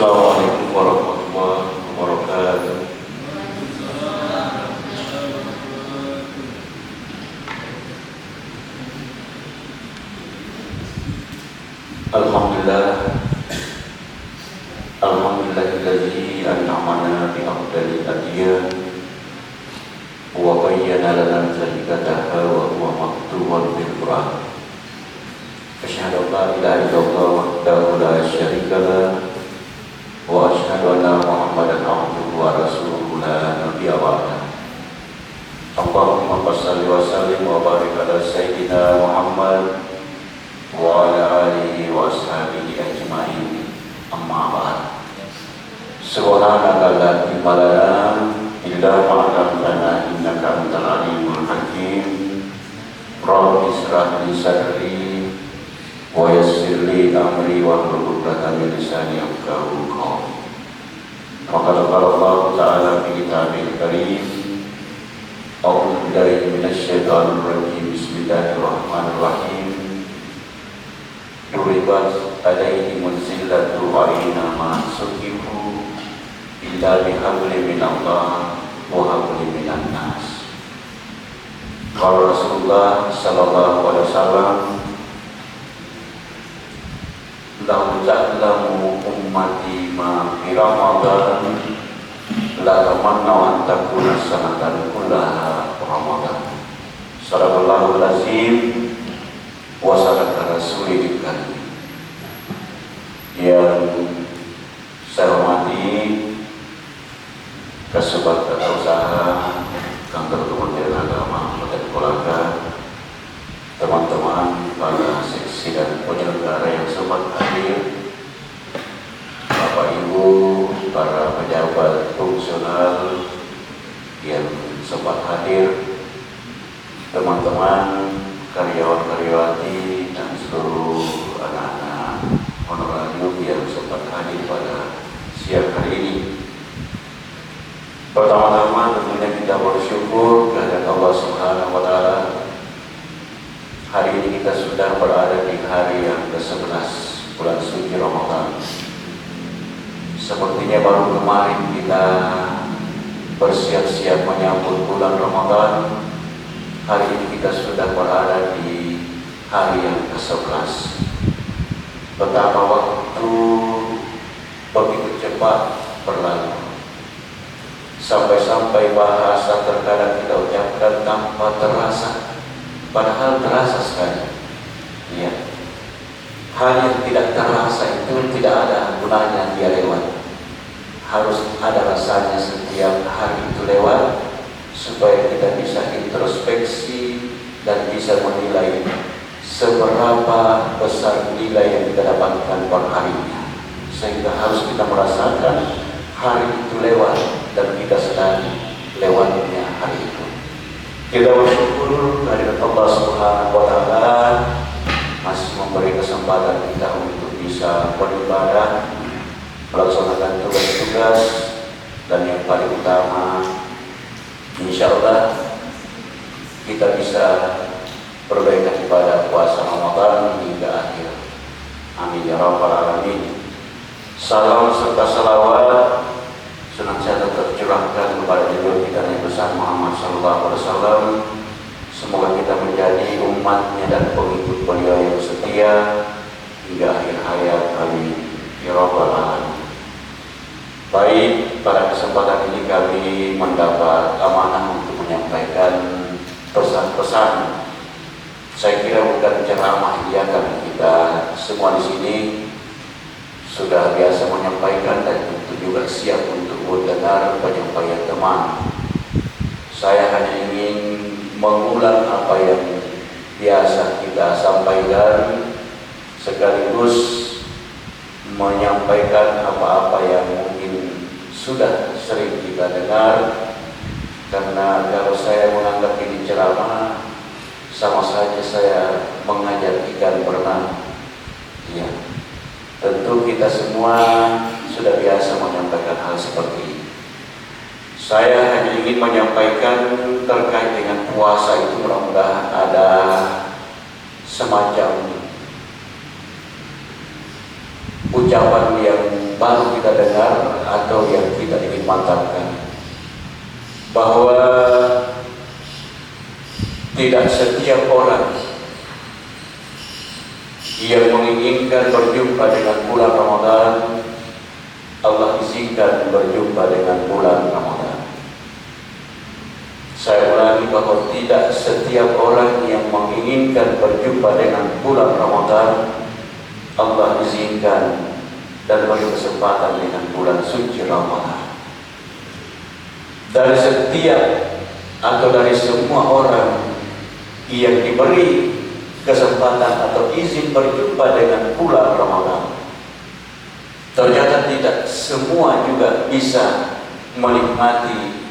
Assalamualaikum warahmatullahi wabarakatuh. Alhamdulillah, alhamdulillahilladzi an'amana bi afdalil adyan wa bayyana lana tariqataha wa huwa maktubun bil Qur'an. Asyhadu an la ilaha illallah wahdahu la syarika lah wa asyhadu anna Muhammadan abduhu wa rasuluhu la nabiyya ba'dah. Allahumma shalli wa sallim wa barik ala sayyidina Muhammad wa ala alihi wa ashabihi ajma'in. Amma ba'd. Subhanaka la ilma lana illa ma 'allamtana innaka antal alimul hakim. Rabbi ishrah li sadri wa yassir li amri wa hlul 'uqdatam min lisani yafqahu qawli. Faqad qala Allah ta'ala fi kitabil karim. A'udzu billahi minasy syaithanir rajim. Bismillahirrahmanirrahim. Duribat alaihimul zillatu aina ma suqifu illa bihablin minallah wa hablin minan nas. Qala Rasulullah sallallahu alaihi wasallam, lau ta'lamu ummati ma fi Ramadan la tamanna an takuna sanatan kullaha Ramadan. Sadaqallahul azim wa sadaqa rasulil karim. Yang saya hormati Kasubag Tata Usaha Kantor Kementerian Agama dan Keluarga, teman-teman para seksi dan penyelenggara yang sempat hadir, Bapak Ibu, para pejabat fungsional yang sempat hadir, teman-teman karyawan-karyawati dan seluruh anak-anak honorarium yang sempat hadir pada siang hari ini. Pertama-tama tentunya kita bersyukur kepada Allah Subhanahu wa Ta'ala. Hari ini kita sudah berada di hari yang ke-11 bulan suci Ramadan. Sepertinya baru kemarin kita bersiap-siap menyambut bulan Ramadan. Hari ini kita sudah berada di hari yang ke-11. Betapa waktu begitu cepat berlalu. Sampai-sampai bahasa terkadang kita ucapkan tanpa terasa, padahal terasa sekali. Ya. Hal yang tidak terasa itu tidak ada gunanya dia lewat. Harus ada rasanya setiap hari itu lewat, supaya kita bisa introspeksi dan bisa menilai seberapa besar nilai yang kita dapatkan per harinya. Sehingga harus kita merasakan hari itu lewat dan kita sedang lewatnya hari itu. Kita bersyukur kehadirat Allah Subhanahu wa Ta'ala masih memberi kesempatan kita untuk bisa beribadah, melaksanakan tugas-tugas, dan yang paling utama, insya Allah kita bisa perbaikan ibadah puasa Ramadan hingga akhir. Amin ya rabbal alamin. Salam serta salawat senantiasa tercurahkan kepada junjungan kita Nabi besar Muhammad sallallahu alaihi wasallam. Semoga kita menjadi umatnya dan pengikut beliau yang setia hingga akhir hayat. Amin ya rabbal alamin. Baik, pada kesempatan ini kami mendapat amanah untuk menyampaikan pesan-pesan. Saya kira bukan ceramah, ya, karena kita semua di sini sudah biasa menyampaikan dan tentu juga siap untuk mendengar penyampaian teman. Saya hanya ingin mengulang apa yang biasa kita sampaikan, sekaligus menyampaikan apa-apa yang mungkin sudah sering kita dengar. Karena kalau saya menganggap ini ceramah, sama saja saya mengajar ikan berenang. Ya, tentu kita semua sudah biasa menyampaikan hal seperti ini. Saya hanya ingin menyampaikan terkait dengan puasa itu, mudah-mudahan ada semacam ucapan yang baru kita dengar atau yang kita ingin mantapkan, bahwa tidak setiap orang yang menginginkan berjumpa dengan bulan Ramadan Allah izinkan berjumpa dengan bulan Ramadan. Saya ulangi bahwa tidak setiap orang yang menginginkan berjumpa dengan bulan Ramadan Allah izinkan dan beri kesempatan dengan bulan suci Ramadan. Dari setiap atau dari semua orang yang diberi kesempatan atau izin berjumpa dengan bulan Ramadan, ternyata tidak semua juga bisa menikmati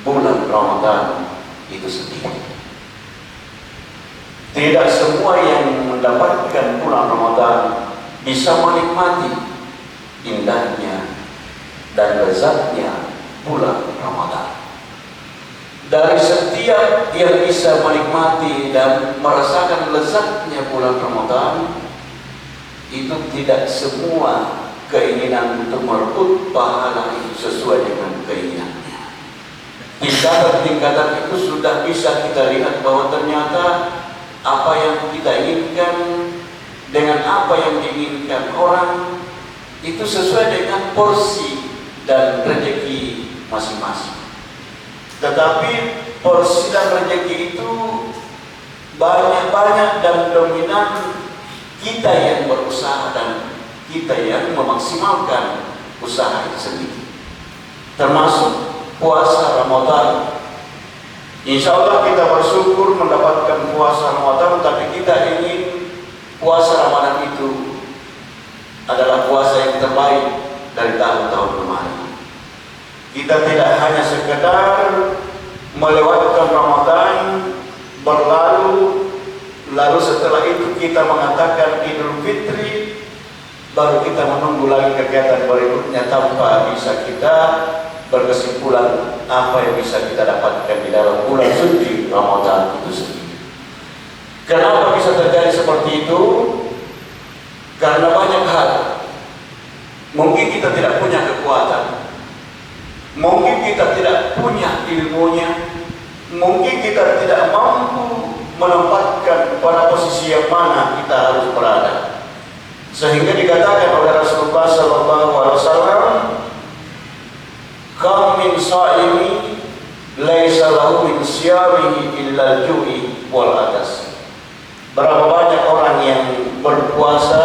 bulan Ramadan itu sendiri. Tidak semua yang mendapatkan bulan Ramadan bisa menikmati indahnya dan lezatnya bulan Ramadan. Dari setiap yang bisa menikmati dan merasakan lezatnya bulan Ramadan, itu tidak semua keinginan untuk merebut pahala itu sesuai dengan keinginannya. Tingkatan-tingkatan itu sudah bisa kita lihat bahwa ternyata apa yang kita inginkan dengan apa yang diinginkan orang itu sesuai dengan porsi dan rezeki masing-masing. Tetapi porsi dan rezeki itu banyak-banyak dan dominan kita yang berusaha dan kita yang memaksimalkan usaha itu sendiri. Termasuk puasa Ramadan. Insya Allah kita bersyukur mendapatkan puasa Ramadan, tapi kita ingin puasa Ramadan itu adalah puasa yang terbaik dari tahun-tahun kemarin. Kita tidak hanya sekedar melewatkan Ramadan berlalu, lalu setelah itu kita mengatakan Idul Fitri, baru kita menunggu lagi kegiatan berikutnya tanpa bisa kita berkesimpulan apa yang bisa kita dapatkan di dalam bulan suci Ramadan itu sendiri. Kenapa bisa terjadi seperti itu? Karena banyak hal. Mungkin kita tidak punya kekuatan, mungkin kita tidak punya ilmunya, mungkin kita tidak mampu menempatkan pada posisi yang mana kita harus berada. Sehingga dikatakan oleh Rasulullah SAW, "Kam min sha'imi laisa lahu min siyamihi illa al-ju'i wal atas." Berapa banyak orang yang berpuasa,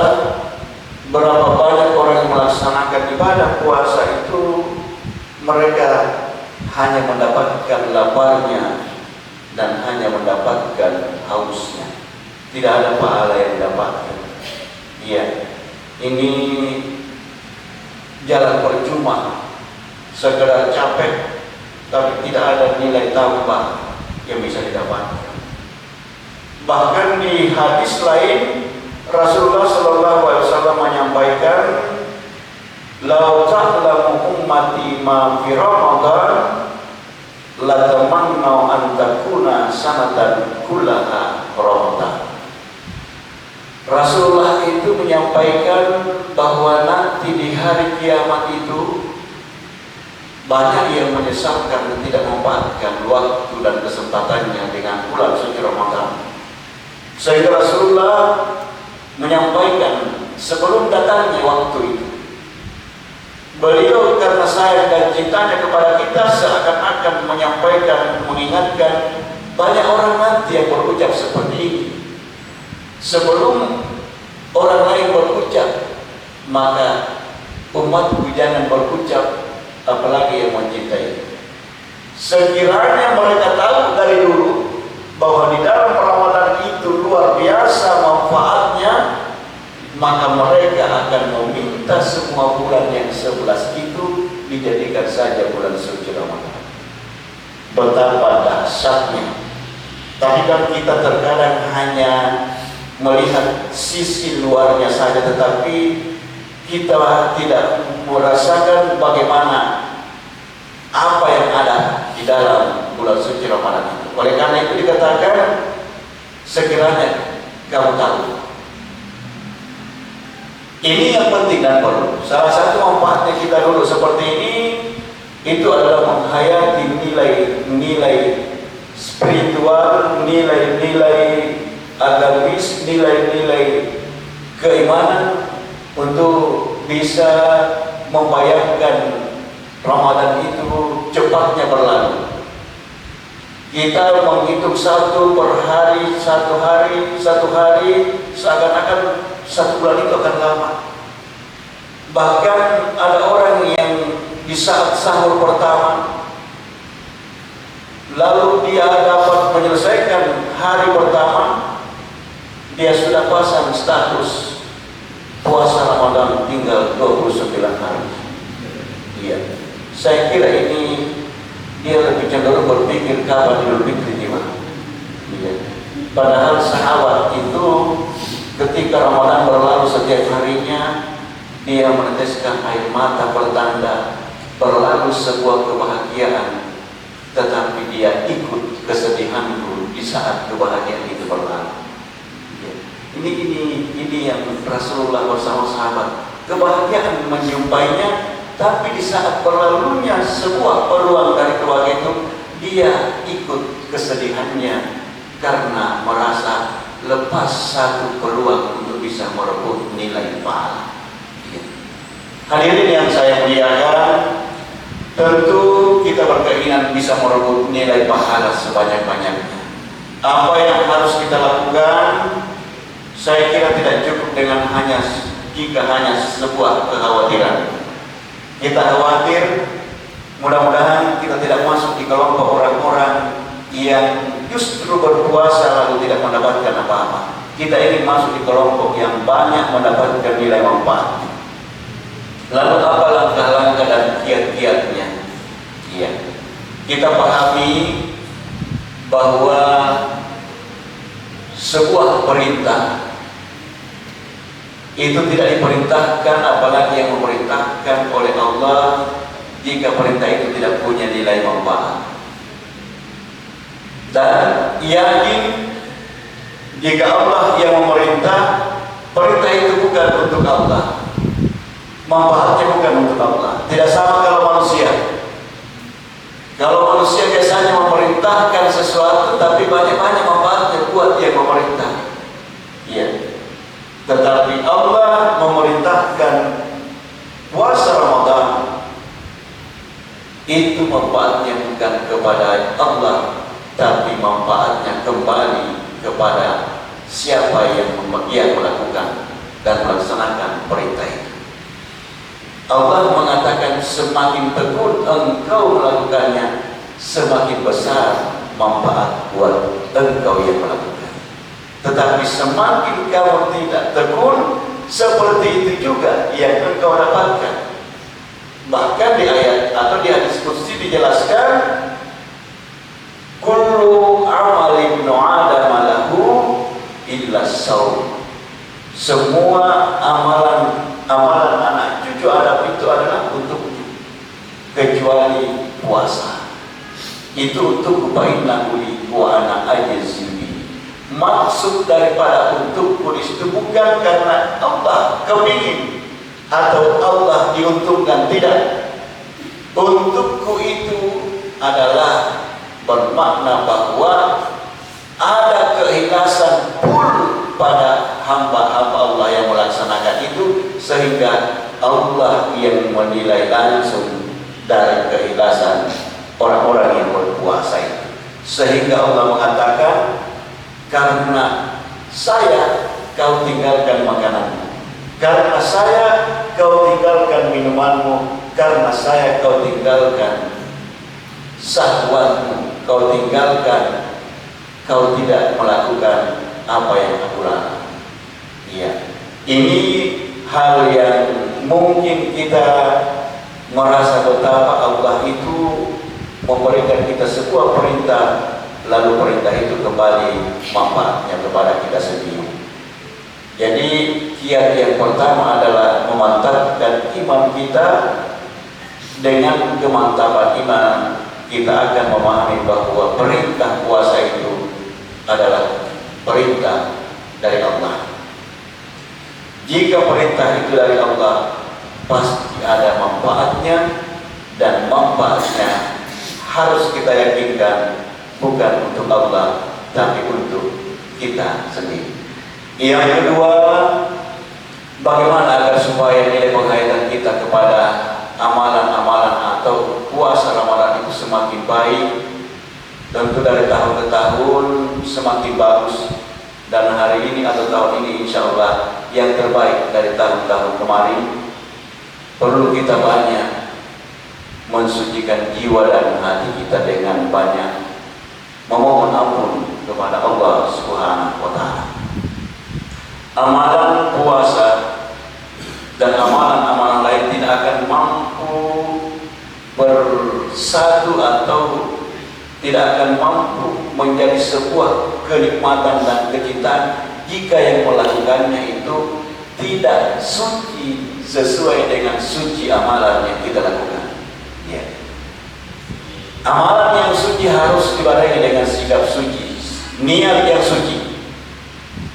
berapa banyak orang yang melaksanakan ibadah puasa itu, mereka hanya mendapatkan laparnya dan hanya mendapatkan hausnya. Tidak ada pahala yang didapatkan. Iya, ini jalan percuma, sekedar capek, tapi tidak ada nilai tambah yang bisa didapatkan. Bahkan di hadis lain Rasulullah SAW menyampaikan, "Lau ta'lamu ummati ma fi Ramadan la tamannau an takuna sanatan kullaha Ramadan." Rasulullah itu menyampaikan bahwa nanti di hari kiamat itu banyak yang menyesalkan dan tidak memanfaatkan waktu dan kesempatannya dengan bulan suci Ramadan. Sehingga Rasulullah menyampaikan sebelum datangnya waktu itu, beliau karena sayang dan cintanya kepada kita seakan-akan menyampaikan, mengingatkan banyak orang nanti yang berucap seperti ini. Sebelum orang lain berucap, maka umatku jangan berucap, apalagi yang mencintai. Sekiranya mereka tahu dari dulu bahwa di dalam Ramadan itu luar biasa manfaatnya, maka mereka akan meminta semua bulan yang 11 itu dijadikan saja bulan suci Ramadan. Betapa dahsyatnya. Tapi kan kita terkadang hanya melihat sisi luarnya saja, tetapi kita tidak merasakan bagaimana apa yang ada di dalam bulan suci Ramadan itu. Oleh karena itu dikatakan, sekiranya kamu tahu Ini yang penting dan perlu. Salah satu manfaatnya kita duduk seperti ini itu adalah menghayati nilai-nilai spiritual, nilai-nilai agamis, nilai-nilai keimanan untuk bisa membayangkan Ramadan itu cepatnya berlalu. Kita menghitung satu per hari, satu hari, seakan-akan satu bulan itu akan lama. Bahkan ada orang yang di saat sahur pertama, lalu dia dapat menyelesaikan hari pertama, dia sudah pasang status puasa Ramadan tinggal 29 hari. Iya, saya kira ini dia lebih cenderung berpikir kapan Idul Fitri gimana. Iya. Padahal sahabat itu ketika Ramadan berlalu setiap harinya dia meneteskan air mata pertanda berlalu sebuah kebahagiaan, tetapi dia ikut kesedihanku di saat kebahagiaan itu berlalu. Iya. Ini yang Rasulullah bersama sahabat, kebahagiaan menjumpainya. Tapi di saat berlalunya sebuah peluang dari keluarga itu, dia ikut kesedihannya karena merasa lepas satu peluang untuk bisa merebut nilai pahala. Hadirin yang saya muliakan, tentu kita berkeinginan bisa merebut nilai pahala sebanyak-banyaknya. Apa yang harus kita lakukan? Saya kira tidak cukup dengan hanya sebuah kekhawatiran. Kita khawatir mudah-mudahan kita tidak masuk di kelompok orang-orang yang justru berpuasa lalu tidak mendapatkan apa-apa. Kita ingin masuk di kelompok yang banyak mendapatkan nilai manfaat. Lalu apa langkah-langkah dan kiat-kiatnya? Iya. Kita pahami bahwa sebuah perintah itu tidak diperintahkan, apalagi yang memerintahkan oleh Allah, jika perintah itu tidak punya nilai manfaat. Dan yakin jika Allah yang memerintah, perintah itu bukan untuk Allah, manfaatnya bukan untuk Allah. Tidak sama kalau manusia. Kalau manusia biasanya memerintahkan sesuatu, tapi banyak-banyak manfaatnya buat yang memerintah. Iya. Tetapi Allah memerintahkan puasa Ramadan, itu manfaatnya bukan kepada Allah, tapi manfaatnya kembali kepada siapa yang melakukan dan melaksanakan perintah itu. Allah mengatakan semakin tekun engkau melakukannya, semakin besar manfaat buat engkau yang melakukan. Tetapi semakin kamu tidak tekun, seperti itu juga yang engkau dapatkan. Bahkan di ayat atau di hadis qudsi dijelaskan, kullu amali ibnu adam lahu illa shaum. Semua amalan anak cucu Adam itu adalah untukku, kecuali puasa. Itu untuk bainnahu wa ana ajzi. Maksud daripada untukku itu bukan karena Allah kepingin atau Allah diuntungkan, tidak. Untukku itu adalah bermakna bahwa ada keikhlasan full pada hamba-hamba Allah yang melaksanakan itu, sehingga Allah yang menilai langsung dari keikhlasan orang-orang yang berpuasa itu. Sehingga Allah mengatakan, karena saya kau tinggalkan makananmu, karena saya kau tinggalkan minumanmu, karena saya kau tinggalkan syahwatmu, kau tinggalkan, kau tidak melakukan apa yang aku larang. Iya, ini hal yang mungkin kita merasa betapa Allah itu memberikan kita sebuah perintah, lalu perintah itu kembali manfaatnya kepada kita sendiri. Jadi kiat yang pertama adalah memantapkan iman kita. Dengan kemantapan iman, kita akan memahami bahwa perintah puasa itu adalah perintah dari Allah. Jika perintah itu dari Allah, pasti ada manfaatnya, dan manfaatnya harus kita yakinkan bukan untuk Allah, tapi untuk kita sendiri. Yang kedua, bagaimana agar supaya nilai penghayatan kita kepada amalan-amalan atau puasa Ramadan itu semakin baik. Tentu dari tahun ke tahun semakin bagus, dan hari ini atau tahun ini insya Allah yang terbaik dari tahun-tahun kemarin. Perlu kita banyak mensucikan jiwa dan hati kita dengan banyak memohon ampun kepada Allah Subhanahu wa Ta'ala. Amalan puasa dan amalan-amalan lain tidak akan mampu bersatu atau tidak akan mampu menjadi sebuah kenikmatan dan kecintaan jika yang melakukannya itu tidak suci sesuai dengan suci amalan yang kita lakukan. Ya. Amalan yang suci harus dibarengi dengan sikap suci, niat yang suci.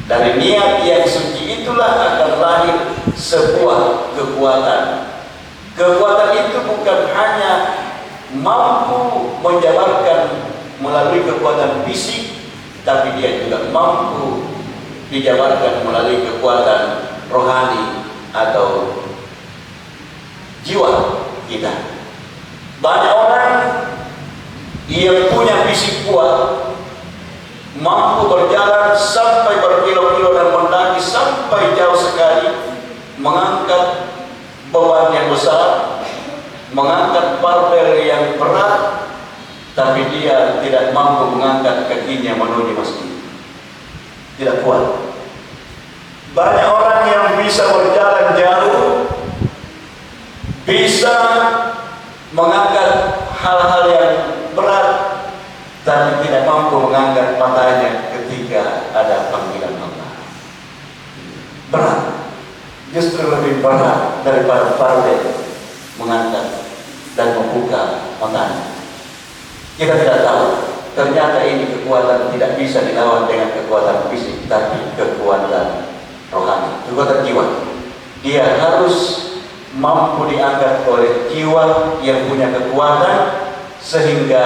Dari niat yang suci itulah akan lahir sebuah kekuatan. Kekuatan itu bukan hanya mampu menjabarkan melalui kekuatan fisik, tapi dia juga mampu dijabarkan melalui kekuatan rohani atau jiwa kita. Banyak orang yang punya fisik kuat, mampu berjalan sampai berkilo-kilo dan mendaki sampai jauh sekali, mengangkat beban yang besar, mengangkat barbel yang berat, tapi dia tidak mampu mengangkat kakinya menuju masjid. Tidak kuat. Banyak orang yang bisa berjalan jauh, bisa mengangkat hal-hal yang berat, tapi tidak mampu mengangkat matanya ketika ada panggilan Allah. Berat, justru lebih berat daripada barbel mengangkat dan membuka matanya. Kita tidak tahu, ternyata ini kekuatan tidak bisa dilawan dengan kekuatan fisik, tapi kekuatan rohani, kekuatan jiwa. Dia harus mampu diangkat oleh jiwa yang punya kekuatan, sehingga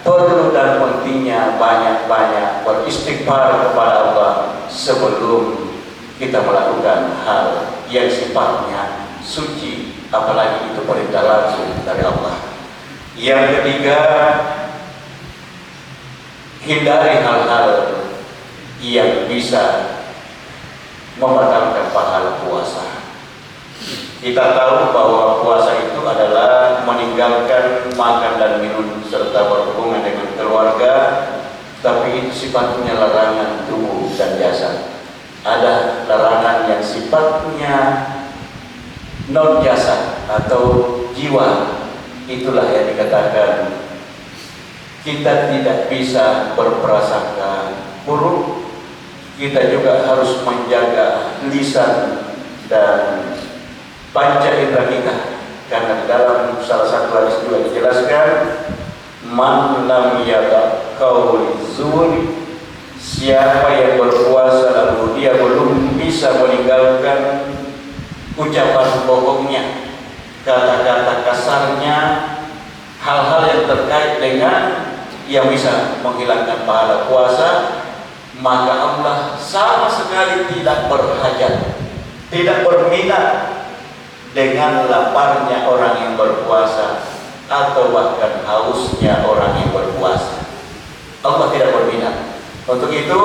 perlu dan pentingnya banyak-banyak beristighfar kepada Allah sebelum kita melakukan hal yang sifatnya suci, apalagi itu perintah langsung dari Allah. Yang ketiga, hindari hal-hal yang bisa membatalkan pahala puasa. Kita tahu bahwa puasa itu adalah meninggalkan makan dan minum serta berhubungan dengan keluarga, tapi itu sifatnya larangan tubuh dan jasad. Ada larangan yang sifatnya non jasad atau jiwa. Itulah yang dikatakan kita tidak bisa berprasangka buruk. Kita juga harus menjaga lisan dan panca indera kita, karena di dalam salah satu hadis juga dijelaskan, man lam yada qauli zuri, siapa yang berpuasa lalu dia belum bisa meninggalkan ucapan bohongnya, kata-kata kasarnya, hal-hal yang terkait dengan yang bisa menghilangkan pahala puasa, maka Allah sama sekali tidak berhajat, tidak berminat dengan laparnya orang yang berpuasa atau bahkan hausnya orang yang berpuasa. Allah tidak berminat. Untuk itu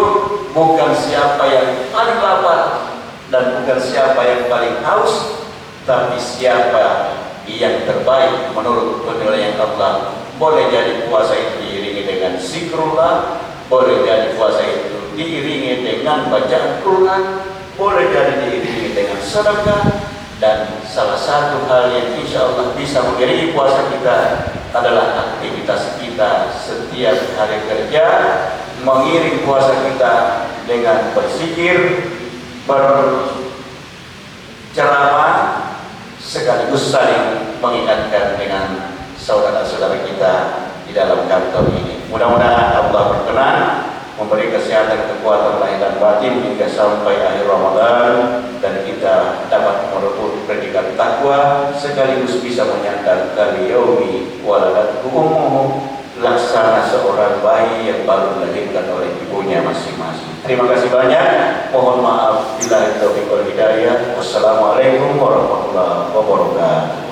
bukan siapa yang paling lapar dan bukan siapa yang paling haus, tapi siapa yang terbaik menurut penilaian Allah. Boleh jadi puasa itu diiringi dengan zikrullah, boleh jadi puasa itu diiringi dengan bacaan Quran, boleh jadi diiringi dengan sedekah. Dan salah satu hal yang insya Allah bisa mengiringi puasa kita adalah aktivitas kita setiap hari kerja, mengiring puasa kita dengan berzikir, berceramah, sekaligus saling mengingatkan dengan saudara-saudara kita di dalam kantor ini. Mudah-mudahan Allah berkenan memberi kesehatan, kekuatan lahir dan batin hingga sampai akhir Ramadan, dan kita dapat merebut predikat takwa sekaligus bisa menyandang kaliyaumi waladathu ummuhu, laksana seorang bayi yang baru dilahirkan oleh ibunya masing-masing. Terima kasih banyak. Mohon maaf bila taufiq wal hidayah. Wassalamualaikum warahmatullahi wabarakatuh.